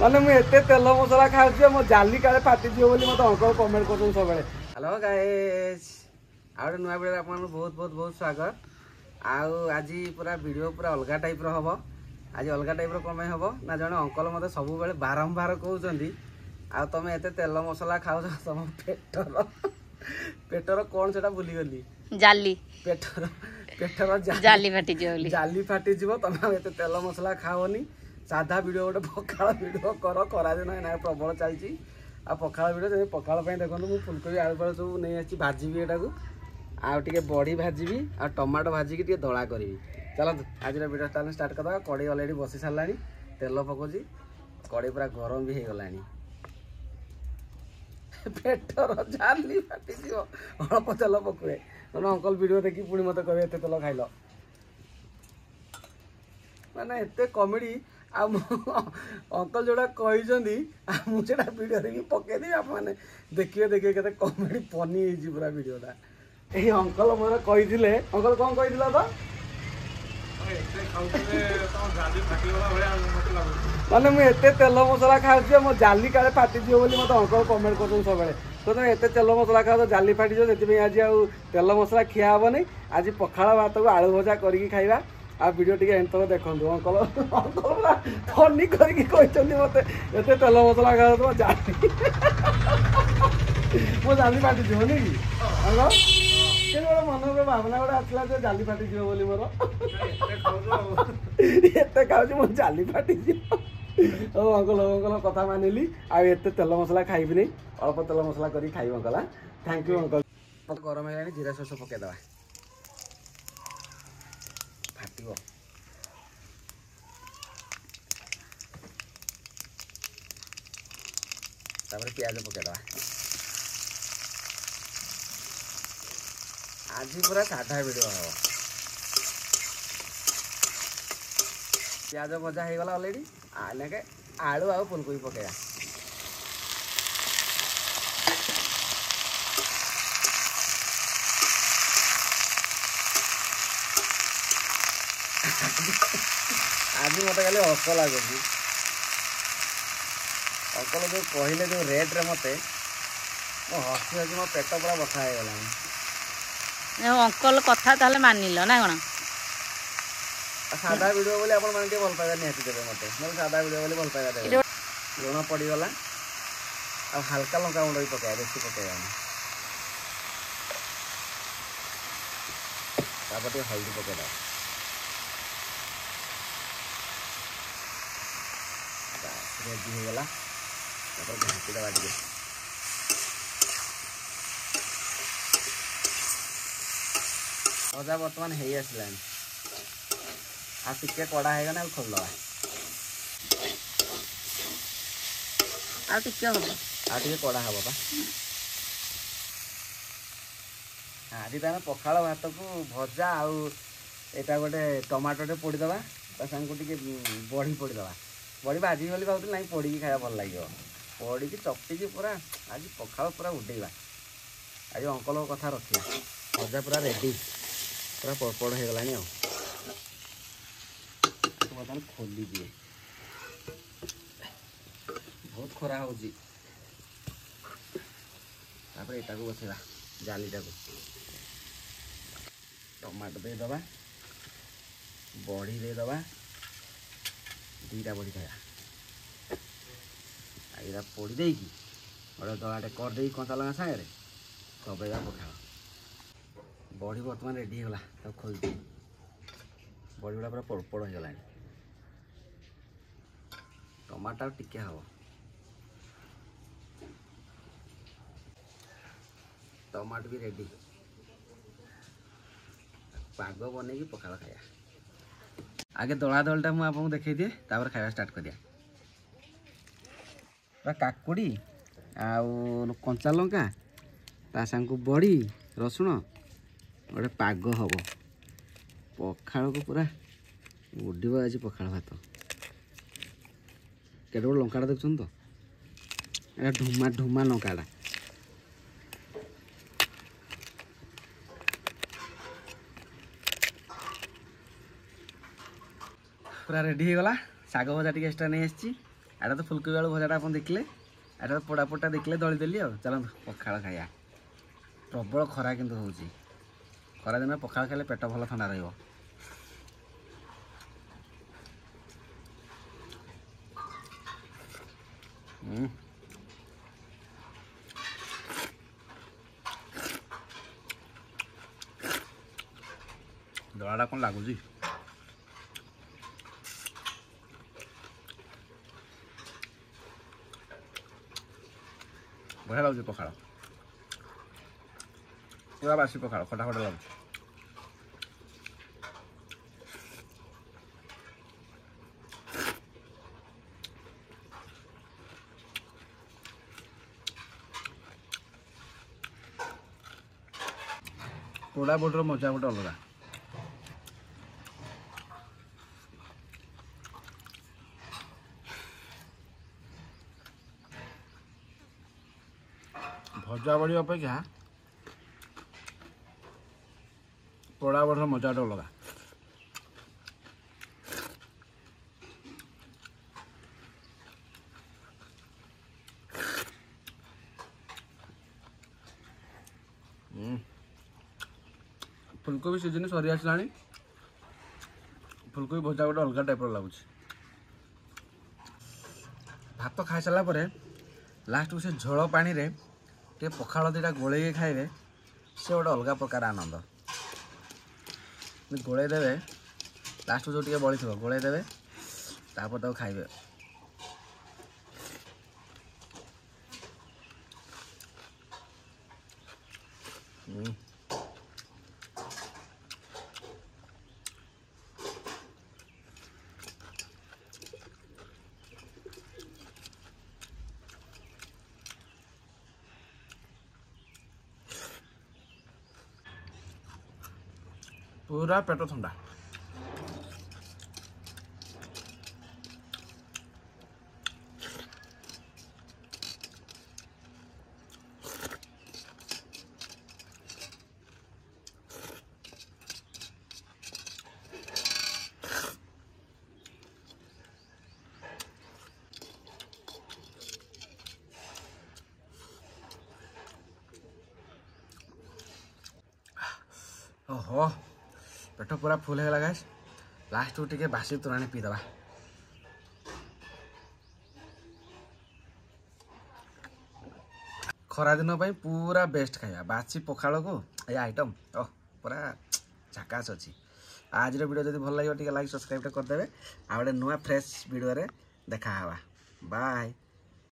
माने मुझे तेल मसला खाऊँ मो जाली काले फाटीजी बोली मत अंकल कमेंट कर सब। हेलो गाइस आउ नुआ वीडियो आप बहुत बहुत बहुत स्वागत। आज पूरा वीडियो पूरा अलग टाइप हम आज अलग टाइप कम हम ना जड़े अंकल मत सब बारंबार कहते आ तुम एत तेल मसला खाऊ तुम पेटर कौन से भूलीगली जाली पेटर पेटर जाली फाटी तुम एत तेल मसला खाओनी साधा वीडियो गोटे पखाड़ वीडियो कर खरा दिन ना प्रबल चलती आ पखाड़ वीडियो पखाड़ देखो मुझे फुलकोबी आलू फालू सब नहीं आसी भाजबी यहाँ आगे बड़ी भाजबी आ टमाटो भाजिकी टे दला करी। चलत आज वीडियो स्टार्ट करदा। कड़े अलरेडी बसी सारा तेल पकोजी कड़े पूरा गरम भी हो गलानी पेटर जाली फाटी अल्प तेल पकुए अंकल वीडियो देखी पुणी मत कहे एत तेल खाइल माने एत कमेडी अंकल जोड़ा कही मुझे वीडियो देखिए पकईदेवी आप देखिए देखिए के कमेडी फनी हो पूरा वीडियोटा ये अंकल मोर कही अंकल कौन कही तो माने मुझे तेल मसला खाऊँ मो जाली काले फाटीजी बोली मत अंकल कमेंट कर सब तो तुम एत तेल मसला खाओ तो जाली फाटी से आज तेल मसला खिया हेनी आज पखाड़ भात को आलू भजा करके खाइबा आ वीडियो टी एंड तक देखो अंकल अंकल पूरा फनी करके मत एत तेल मसला खाओ तो जाली मो जाली फाटी नहीं कि अंकल गोटे मन भावना गोटे आसला जाली फाटी बोली मोर एत खाऊँ मो जाली फाटी ओ अंकल अंकल कथा मानिली आते तेल मसला खाइबी नहीं अल्प तेल मसला कर खाइब अंकल। Thank you uncle. गरम है जीरा सस पकईदे फाटो प्याज पकईदे आज पूरा साधा वीडियो हम प्याज भजा हो गला अलरेडी आने आलू आ फुलकोबी पकड़ा आज मत खाली हस लगुच अंकल जो कहले जो रेट्रे मत हसी हसी मो पेट पूरा बथा हो गला अंकल कथा ताले मानिल ना कौन सादा वीडियो बोली आपण माने भल पाइबा निहाती देबे मते मतलब सादा वीडियो बोली भल पाइबा देबे लुण पड़ीगला आ हल्का लंका गुंड भी पकाया बेसी पकाया तापर हल्दी पकाइदा रेडी हो गला घाटी दबा टे भजा बर्तमान हो आसला आ टिके कड़ा है ना खोलदे आटे हम कड़ा हम बा आज तार पखाड़ भात को भजा आटा गोटे टमाटोटे पोड़ीदे सांग टे बड़ी पोड़ीदे बड़ी भाजी बोली भावती ना पोड़ी खाया भल लगे पोड़ी चपटिकी पूरा आज पखाड़ पूरा उडेवा आज अंकल कथा रखा भजा पूरा रेडी पूरा पड़पड़ हो गला बर्तमान खोली दिए बहुत खरा हो बसवा जालीटा को टमाटो देदबा बड़ी देदबा दीटा बड़ी खाया यहाँ पोड़ी देकी गोटे दलाटे करदे कंचा लगा सागर दबेगा पखाड़ बड़ी बर्तमान रेडी होगा तब खोल दी बड़ी गुड़ा पूरा पड़पड़ हो गला टमाटर टिके हम टमाटो भी रेडी पाग बन पखाड़ खाया आगे दला दलटा मुझे देखी दिए तापर खाया स्टार्ट कर दिया काकुड़ी आउ कंचा लंका ता सांग बड़ी रसुण गोटे पाग हम पखाड़ को पूरा उड़ब आज पखाड़ भात के लंका देखुन तो ये ढुमा ढुमा लंकाटा पूरा रेडी हो गला शाग भजा टी एक्सट्रा नहीं आसी एटा तो फुलकोबी आलू भजाटा आप देखले एटा तो पोड़ापोटा देखले दली देली आ चलत पखाड़ खाइया प्रबल खरा किंतु होउची खरा दिन पखाड़ खाइले पेट भल ठंडा रहिबो दलाटा कौन लगुच बढ़िया लगुच पखाड़ पूरा बासी पखाड़ खटा खटा लगुच पोड़ा पोटर मजा गोटे अलग भजा बड़ी अपेक्षा पोड़ा बड़र मजा गोटे अलग फुलकोबी सीजन सरी आसला फुलकोबी भजा गोटे अलग टाइप लगुच भात खाई सारा पर लास्ट को से झोल पानी रे टे पखाड़ दुटा गोले खाइबे से गोटे अलग प्रकार आनंद गोले देवे लास्ट जो टे बड़ी थो गोले देवे तापर तक खाइबे पूरा पेट ठंडा ओहो पेट पूरा फुल है गाइस लास्ट को टिके बासी तोराणी पी दबा खरा दिन पूरा बेस्ट खाया बासी पखाड़ को ये आइटम ओह पूरा झकास अच्छी आज वीडियो जब भल लगे लाइक सब्सक्राइब करदे आ गए नुआ फ्रेश वीडियो देखा बाय।